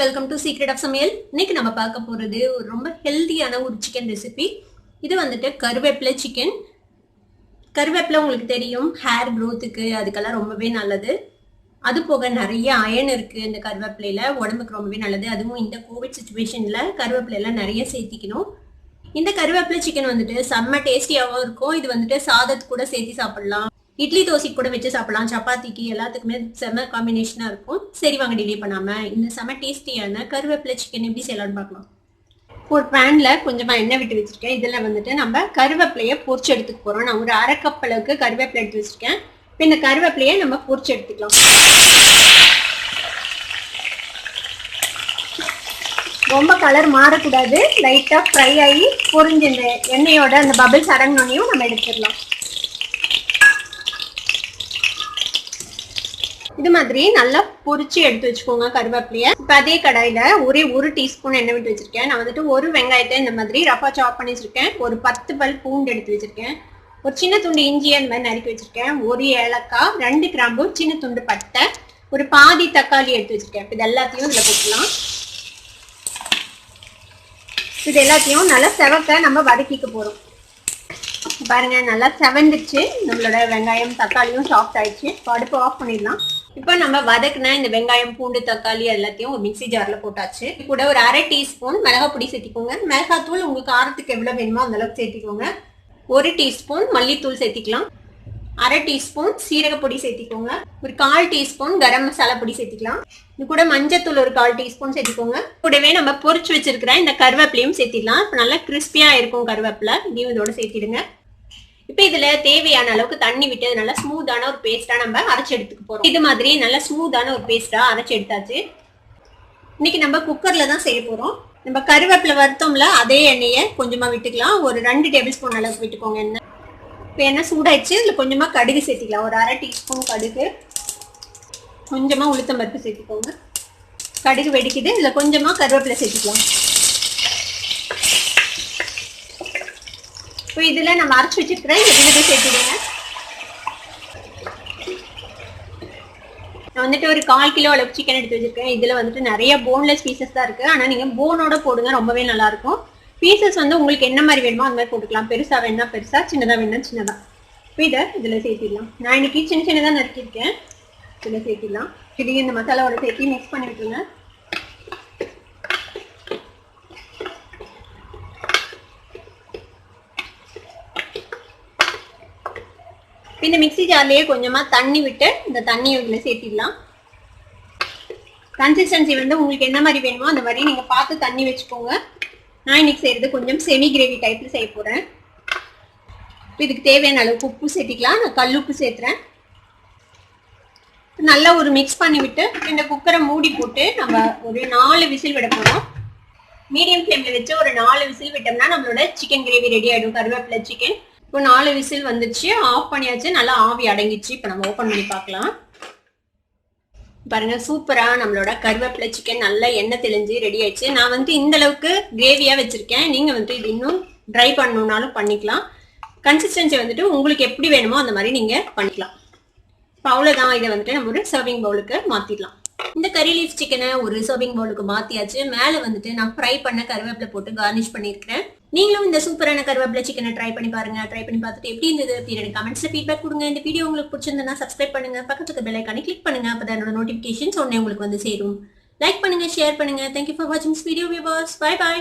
Welcome to secret of சமையல். இன்னைக்கு நம்ம பார்க்க போறது ஒரு ரொம்ப ஹெல்தியான ஒரு சிக்கன் ரெசிபி. இது வந்துட்டு கருவேப்பிலை சிக்கன். கருவேப்பிலை உங்களுக்கு தெரியும், ஹேர் க்ரோத்துக்கு அதுக்கெல்லாம் ரொம்பவே நல்லது. அது போக நிறைய அயன் இருக்கு இந்த கருவேப்பிலையில, உடம்புக்கு ரொம்பவே நல்லது. அதுவும் இந்த கோவிட் சுச்சுவேஷன்ல கருவேப்பிலையெல்லாம் நிறைய சேர்த்திக்கணும். இந்த கருவேப்பிலை சிக்கன் வந்துட்டு செம்ம டேஸ்டியாகவும் இருக்கும். இது வந்துட்டு சாதத்து கூட சேர்த்து சாப்பிடலாம், இட்லி தோசை கூட வச்சு சாப்பிடலாம், சப்பாத்திக்கு எல்லாத்துக்குமே செம்ம காம்பினேஷனா இருக்கும். சரி வாங்க டிலே பண்ணாம இந்த செம்ம டேஸ்டியான கருவேப்பிலை சிக்கன் எப்படி செய்யலாம்னு பார்க்கலாம். ஒரு பேன்ல கொஞ்சமா எண்ணெய் விட்டு வச்சிருக்கேன். இதுல வந்துட்டு நம்ம கருவேப்பிலையை பொரிச்சு எடுத்துக்க போறோம். நான் ஒரு அரை கப் அளவுக்கு கருவேப்பிலை எடுத்து வச்சிருக்கேன். இப்போ இந்த கருவேப்பிலையை நம்ம பொரிச்சு எடுத்துக்கலாம். ரொம்ப கலர் மாறக்கூடாது, லைட்டா ஃப்ரை ஆகி பொரிஞ்சு இந்த எண்ணெயோட அந்த பபிள்ஸ் அடங்கினோனையும் நம்ம எடுத்துடலாம். இது மாதிரி நல்லா பொரிச்சு எடுத்து வச்சுக்கோங்க கருவேப்பிலைய. இப்போ அதே கடாயில ஒரே ஒரு டீஸ்பூன் எண்ணெய் விட்டு வச்சிருக்கேன். நான் வந்துட்டு ஒரு வெங்காயத்தை இந்த மாதிரி ரஃபா சாப் பண்ணி வச்சிருக்கேன். ஒரு 10 பல் பூண்டு எடுத்து வச்சிருக்கேன். ஒரு சின்ன துண்டு இஞ்சி அந்த மாதிரி நறுக்கி வச்சிருக்கேன். ஒரு ஏலக்காய், 2 கிராம்பு, சின்ன துண்டு பட்டை, ஒரு பாதி தக்காளி எடுத்து வச்சிருக்கேன். இது எல்லாத்தையும் இதுல போட்டுக்கலாம். இது எல்லாத்தையும் நல்லா செவக்க நம்ம வதக்கிக்க போறோம். பாருங்க, நல்லா செவந்துச்சு. நம்மளோட வெங்காயம் தக்காளியும் சாஃப்ட் ஆயிடுச்சு. இப்போ அடுப்பு ஆஃப் பண்ணிடலாம். இப்போ நம்ம வதக்குன இந்த வெங்காயம் பூண்டு தக்காளி எல்லாத்தையும் ஒரு மிக்சி ஜார்ல போட்டாச்சு. கூட ஒரு அரை டீஸ்பூன் மிளகாய் பொடி சேர்த்திக்கோங்க. மிளகாத்தூள் உங்க காரத்துக்கு எவ்வளவு வேணுமோ அந்த அளவுக்கு சேர்த்திக்கோங்க. 1 டீஸ்பூன் மல்லித்தூள் சேர்த்திக்கலாம். அரை டீஸ்பூன் சீரக பொடி சேர்த்திக்கோங்க. ஒரு 1/4 டீஸ்பூன் கரம் மசாலா பொடி சேர்த்திக்கலாம். இது கூட மஞ்சத்தூள் ஒரு 1/4 டீஸ்பூன் சேர்த்திக்கோங்க. கூடவே நம்ம பொரிச்சு வச்சிருக்கிற இந்த கருவேப்பிலையும் சேர்த்திடலாம். இப்போ நல்லா கிறிஸ்பியா இருக்கும் கருவேப்பிலை. இதையும் இதோட சேர்த்திடுங்க. இப்போ இதுல தேவையான அளவுக்கு தண்ணி விட்டு நல்லா ஸ்மூத்தான ஒரு பேஸ்டா நம்ம அரைச்சு எடுத்துக்க போறோம். இது மாதிரி நல்லா ஸ்மூத்தான ஒரு பேஸ்டா அரைச்சு எடுத்தாச்சு. இன்னைக்கு நம்ம குக்கர்ல தான் செய்ய போறோம். நம்ம கருவேப்பிலை வறுத்தோம்ல, அதே எண்ணெயை கொஞ்சமா விட்டுக்கலாம். ஒரு 2 டேபிள் ஸ்பூன் அளவுக்கு விட்டுக்கோங்க எண்ணெய். இப்போ எண்ணெய் சூடாயிடுச்சு. இதுல கொஞ்சமா கடுகு சேர்த்திக்கலாம். ஒரு அரை டீஸ்பூன் கடுகு, கொஞ்சமா உளுத்தம் பருப்பு சேர்த்திக்கோங்க. கடுகு வெடிக்குது. இதுல கொஞ்சமா கருவேப்பிலை சேர்த்திக்கலாம். இப்போ இதுல நம்ம அரைச்சு வச்சிருக்கிற இந்த விழுதை சேர்த்துடுங்க. நான் வந்துட்டு ஒரு 1/4 கிலோ அளவுக்கு சிக்கன் எடுத்து வச்சிருக்கேன். இதுல வந்துட்டு நிறைய போன்லெஸ் பீசஸ் தான் இருக்கு. ஆனா நீங்க போனோட போடுங்க, ரொம்பவே நல்லா இருக்கும். பீசஸ் வந்து உங்களுக்கு என்ன மாதிரி வேணுமோ அந்த மாதிரி போட்டுக்கலாம். பெருசா வேணா பெருசா, சின்னதா வேணா சின்னதா. இப்போ இதை இதுல சேர்த்திடலாம். நான் இன்னைக்கு சின்ன சின்னதா நறுக்கிருக்கேன். இதுல சேர்த்திடலாம். இதையும் இந்த மசாலாவோட சேர்த்து மிக்ஸ் பண்ணி விட்டுருங்க. இந்த மிக்சி ஜார்லயே கொஞ்சமா தண்ணி விட்டு இந்த தண்ணி இதுல சேர்த்திடலாம். கன்சிஸ்டன்சி வந்து உங்களுக்கு என்ன மாதிரி வேணுமோ அந்த மாதிரி நீங்க பார்த்து தண்ணி வச்சுக்கோங்க. நான் இன்னைக்கு செய்யறது கொஞ்சம் செமி கிரேவி டைப்ல செய்ய போறேன். இதுக்கு தேவையான அளவுக்கு உப்பு சேர்த்திக்கலாம். நான் கல் உப்பு சேர்த்துறேன். நல்லா ஒரு மிக்ஸ் பண்ணி விட்டு இந்த குக்கரை மூடி போட்டு நம்ம ஒரு 4 விசில் விட போறோம். மீடியம் ஃப்ளேம்ல வச்சு ஒரு 4 விசில் விட்டோம்னா நம்மளோட சிக்கன் கிரேவி ரெடி ஆயிடும். கருவேப்பிலை சிக்கன் இப்போ 4 விசில் வந்துச்சு. ஆஃப் பண்ணியாச்சு. நல்லா ஆவி அடங்கிச்சு. இப்போ நம்ம ஓப்பன் பண்ணி பார்க்கலாம். பாருங்க, சூப்பரா நம்மளோட கருவேப்பிலை சிக்கன் நல்லா எண்ணெய் தெளிஞ்சு ரெடி ஆயிடுச்சு. நான் வந்து இந்த அளவுக்கு கிரேவியா வச்சிருக்கேன். நீங்க வந்து இது இன்னும் ட்ரை பண்ணணும்னாலும் பண்ணிக்கலாம். கன்சிஸ்டன்சி வந்துட்டு உங்களுக்கு எப்படி வேணுமோ அந்த மாதிரி நீங்க பண்ணிக்கலாம். இப்போ அவ்வளவுதான். இதை வந்துட்டு நம்ம ஒரு சர்விங் பவுலுக்கு மாத்திடலாம். இந்த கறி லீஃப் சிக்கனை ஒரு சர்விங் பவுலுக்கு மாத்தியாச்சு. மேல வந்துட்டு நான் ஃப்ரை பண்ண கருவேப்பிலை போட்டு கார்னிஷ் பண்ணிருக்கேன். நீங்களும் இந்த சூப்பரான கருவேப்பிலை சிக்கனை ட்ரை பண்ணி பாருங்க. ட்ரை பண்ணி பார்த்துட்டு எப்படி இருந்தது அப்படின்னு கமெண்ட்ஸ்ல ஃபீட்பேக் கொடுங்க. இந்த வீடியோ உங்களுக்கு பிடிச்சிருந்தா சப்ஸ்கிரைப் பண்ணுங்க. பக்கத்துக்கு பெல் ஐகானை கிளிக் பண்ணுங்க. அப்பதான் என்னோட நோட்டிபிகேஷன்ஸ் உடனே உங்களுக்கு வந்து சேரும். லைக் பண்ணுங்க, ஷேர் பண்ணுங்க. தேங்க்யூ ஃபார் வாட்சிங் this video viewers. Bye by.